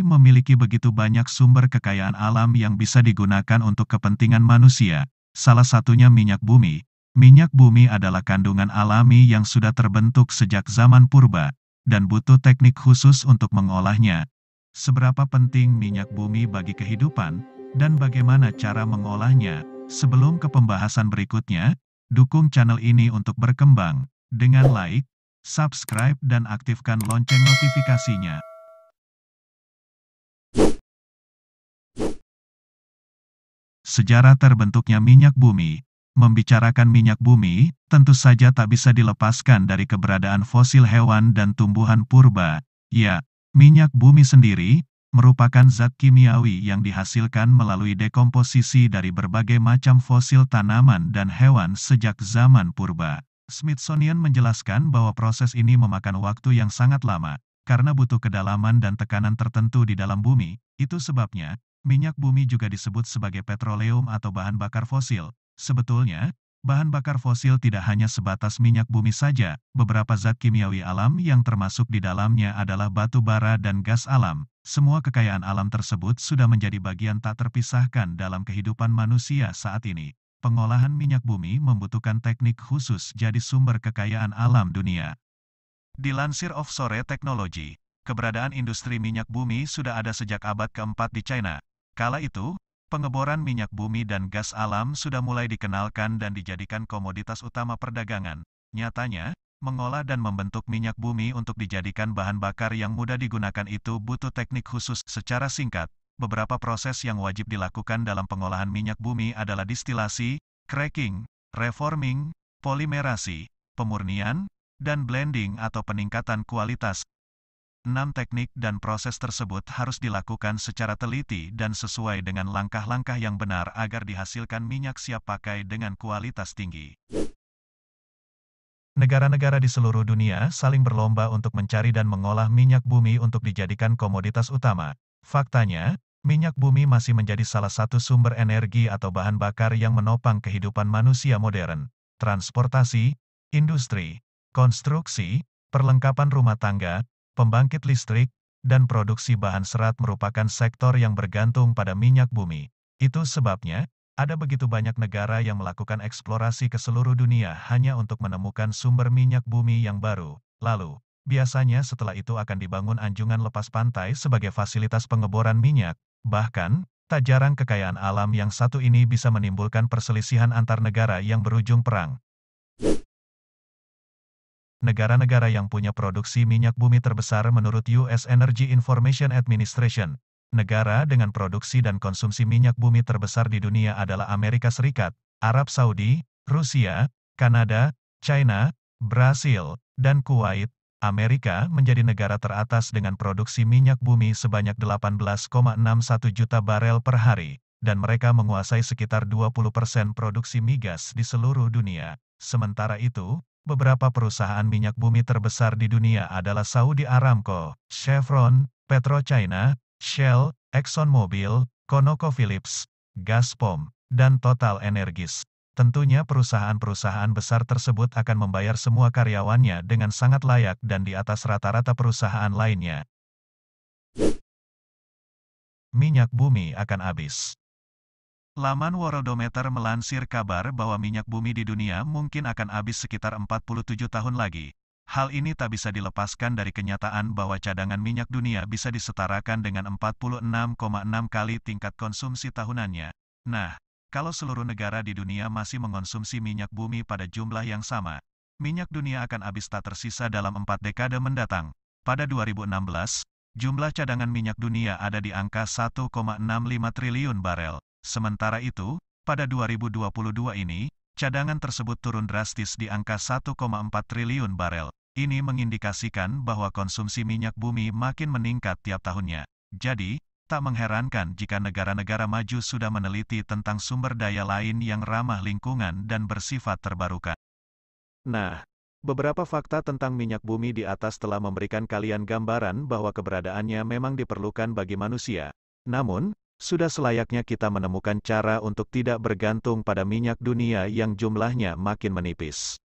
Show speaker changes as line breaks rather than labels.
memiliki begitu banyak sumber kekayaan alam yang bisa digunakan untuk kepentingan manusia, salah satunya minyak bumi. Minyak bumi adalah kandungan alami yang sudah terbentuk sejak zaman purba, dan butuh teknik khusus untuk mengolahnya. Seberapa penting minyak bumi bagi kehidupan, dan bagaimana cara mengolahnya? Sebelum ke pembahasan berikutnya, dukung channel ini untuk berkembang, dengan like, subscribe dan aktifkan lonceng notifikasinya. Sejarah terbentuknya minyak bumi. Membicarakan minyak bumi, tentu saja tak bisa dilepaskan dari keberadaan fosil hewan dan tumbuhan purba. Ya, minyak bumi sendiri merupakan zat kimiawi yang dihasilkan melalui dekomposisi dari berbagai macam fosil tanaman dan hewan sejak zaman purba. Smithsonian menjelaskan bahwa proses ini memakan waktu yang sangat lama, karena butuh kedalaman dan tekanan tertentu di dalam bumi. Itu sebabnya minyak bumi juga disebut sebagai petroleum atau bahan bakar fosil. Sebetulnya, bahan bakar fosil tidak hanya sebatas minyak bumi saja, beberapa zat kimiawi alam yang termasuk di dalamnya adalah batu bara dan gas alam. Semua kekayaan alam tersebut sudah menjadi bagian tak terpisahkan dalam kehidupan manusia saat ini. Pengolahan minyak bumi membutuhkan teknik khusus jadi sumber kekayaan alam dunia. Dilansir Offshore Technology, keberadaan industri minyak bumi sudah ada sejak abad keempat di China. Kala itu, pengeboran minyak bumi dan gas alam sudah mulai dikenalkan dan dijadikan komoditas utama perdagangan. Nyatanya, mengolah dan membentuk minyak bumi untuk dijadikan bahan bakar yang mudah digunakan itu butuh teknik khusus. Secara singkat, beberapa proses yang wajib dilakukan dalam pengolahan minyak bumi adalah distilasi, cracking, reforming, polimerasi, pemurnian, dan blending atau peningkatan kualitas. 6 teknik dan proses tersebut harus dilakukan secara teliti dan sesuai dengan langkah-langkah yang benar agar dihasilkan minyak siap pakai dengan kualitas tinggi. Negara-negara di seluruh dunia saling berlomba untuk mencari dan mengolah minyak bumi untuk dijadikan komoditas utama. Faktanya, minyak bumi masih menjadi salah satu sumber energi atau bahan bakar yang menopang kehidupan manusia modern. Transportasi, industri, konstruksi, perlengkapan rumah tangga, pembangkit listrik, dan produksi bahan serat merupakan sektor yang bergantung pada minyak bumi. Itu sebabnya, ada begitu banyak negara yang melakukan eksplorasi ke seluruh dunia hanya untuk menemukan sumber minyak bumi yang baru. Lalu, biasanya setelah itu akan dibangun anjungan lepas pantai sebagai fasilitas pengeboran minyak. Bahkan, tak jarang kekayaan alam yang satu ini bisa menimbulkan perselisihan antar negara yang berujung perang. Negara-negara yang punya produksi minyak bumi terbesar menurut US Energy Information Administration. Negara dengan produksi dan konsumsi minyak bumi terbesar di dunia adalah Amerika Serikat, Arab Saudi, Rusia, Kanada, China, Brasil, dan Kuwait. Amerika menjadi negara teratas dengan produksi minyak bumi sebanyak 18,61 juta barel per hari, dan mereka menguasai sekitar 20% produksi migas di seluruh dunia. Sementara itu, beberapa perusahaan minyak bumi terbesar di dunia adalah Saudi Aramco, Chevron, PetroChina, Shell, ExxonMobil, ConocoPhillips, Gazprom, dan Total Energies. Tentunya perusahaan-perusahaan besar tersebut akan membayar semua karyawannya dengan sangat layak dan di atas rata-rata perusahaan lainnya. Minyak bumi akan habis. Laman Worldometer melansir kabar bahwa minyak bumi di dunia mungkin akan habis sekitar 47 tahun lagi. Hal ini tak bisa dilepaskan dari kenyataan bahwa cadangan minyak dunia bisa disetarakan dengan 46,6 kali tingkat konsumsi tahunannya. Nah, kalau seluruh negara di dunia masih mengonsumsi minyak bumi pada jumlah yang sama, minyak dunia akan habis tak tersisa dalam 4 dekade mendatang. Pada 2016, jumlah cadangan minyak dunia ada di angka 1,65 triliun barel. Sementara itu, pada 2022 ini, cadangan tersebut turun drastis di angka 1,4 triliun barel. Ini mengindikasikan bahwa konsumsi minyak bumi makin meningkat tiap tahunnya. Jadi, tak mengherankan jika negara-negara maju sudah meneliti tentang sumber daya lain yang ramah lingkungan dan bersifat terbarukan. Nah, beberapa fakta tentang minyak bumi di atas telah memberikan kalian gambaran bahwa keberadaannya memang diperlukan bagi manusia. Namun, sudah selayaknya kita menemukan cara untuk tidak bergantung pada minyak dunia yang jumlahnya makin menipis.